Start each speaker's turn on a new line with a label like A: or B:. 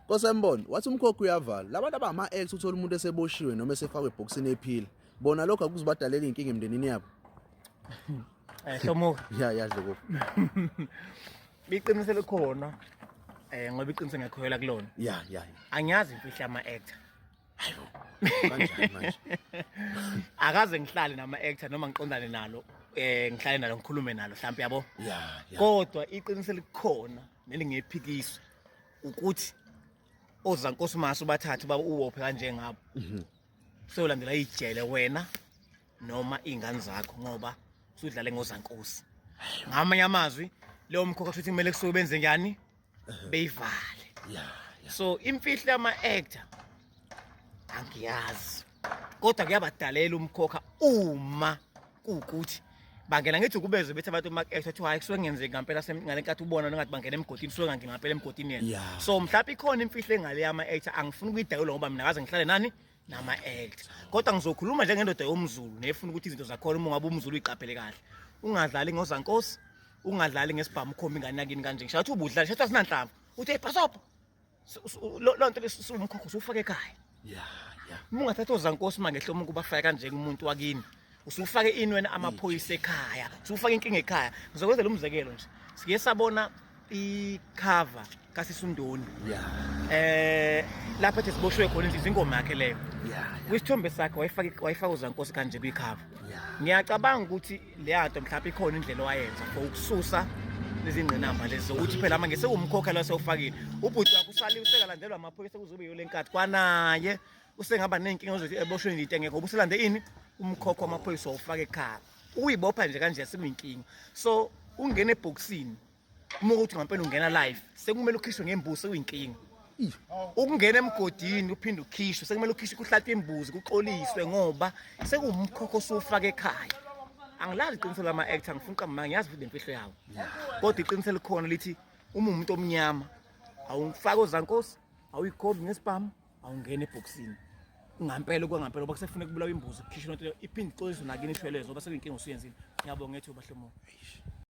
A: Kosembona, wathi umkhokho uyavala. Labantu abama-ex uthola umuntu eseboshiwe noma esefakwe ebhokisini ephila. Bona lokho akuzibadalela inkinga emndenini yabo.
B: Hlomuka.
A: Ya Dloko.
B: Biqinisele khona. Ngoba iqinise ngekhoyela kulona.
A: Ya.
B: Angiyazi imfihla ama-actor.
A: Hayibo. Kanjani manje?
B: Akaze ngihlale nama-actor noma ngiqondane nalo. Ngihlale nalo ngikhulume nalo mhlawumbe yabo.
A: Ya.
B: Kodwa iqinise likhona nelingephikiswa ukuthi oZankosi Masu bathathe baba uwophe kanje ngabo. Solandela ijele wena noma ingane zakho ngoba usudlale ngoZankosi. Ngamanye amazwi leyo mkhokha futhi kumele kusuke benze njani? Beyivale.
A: Ya.
B: So imfihlo yama-actor angiyazi. Kodwa kuyabadalela umkhokha uma kuukuthi bangena ngithi kubeze bethi abantu ama-actor athi hayi kusuke ngenzeki ngempela ngalenkathi ubona ngathi bangena emgodini suke ngangena ngempela emgodini yena. So mhlawumbe ikhona imfihlo engale yama-actor angifuni ukuyidayula ngoba mina ngaze ngihlale nani nama-actor. Kodwa ngizokhuluma njengendoda yomZulu nefuna ukuthi izinto zakhona uma ngabe umZulu uyiqaphele kahle. Ungadlali ngoZankosi, ungadlali ngesibhamu khomba ingane yakini kanje. Ngisho ukuthi ubudlala, shathi asinanhlamvu. Uthi hey bhasopo. Lonto lesumkhokho usufake ekhaya.
A: Ya.
B: Uma ungathatha oZankosi manje Hlomuka ubafaka kanje kumuntu wakini. Usufake ini wena amaphoyisa ekhaya. Usufake inkinga ekhaya. Ngizokwenzela umzekelo nje. Sike sabona icover kaSisundoni.
A: Ya.
B: Lapha ethi siboshwe khona inhliziyo ingoma yakhe leyo.
A: Ya.
B: Kwisithombe sakhe wayifaka uZankosi kanje kwicover.
A: Ya.
B: Ngiyacabanga ukuthi leyanto mhlawumbe ikhona indlela owayenza for ukususa lezi ngqinamba lezi ukuthi phela manje sekumkhokha la sewufakile. Ubhuti wakho usaliwe usekalandelwa amaphoyisa kuzobe yole nkathi kwanaye usengaba nenkinga ozothi eboshwe into engekho ubuselande ini umkhokho wamaphoyisa ufaka ekhaya. Uyibopha nje kanje sekuyinkinga. So ungena ebhokisini uma ukuthi ngempela ungena live sekumele ukhishwe ngembuzi sekuyinkinga. Ukungena emgodini uphinde ukhishwe sekumele ukhishwe kuhlathe imbuzi kuxoliswe ngoba sekumkhokho osufaka ekhaya. Angilazi iqiniso lama-actor ngifuna uqamba ngiyazi futhi imfihlo yawo. Kodwa iqiniso likhona lithi uma umuntu omnyama awufaka oZankosi awuyikhombi ngesibhamu awungena ebhokisini. Ngampela kwangempela ngoba kusefuna kubulawa imbuzi kukhishwe into iphinde ixoliswe nakini ishwelezo ngoba sekuyinkinga usuyenzile. Ngiyabonga ethu bahlomo.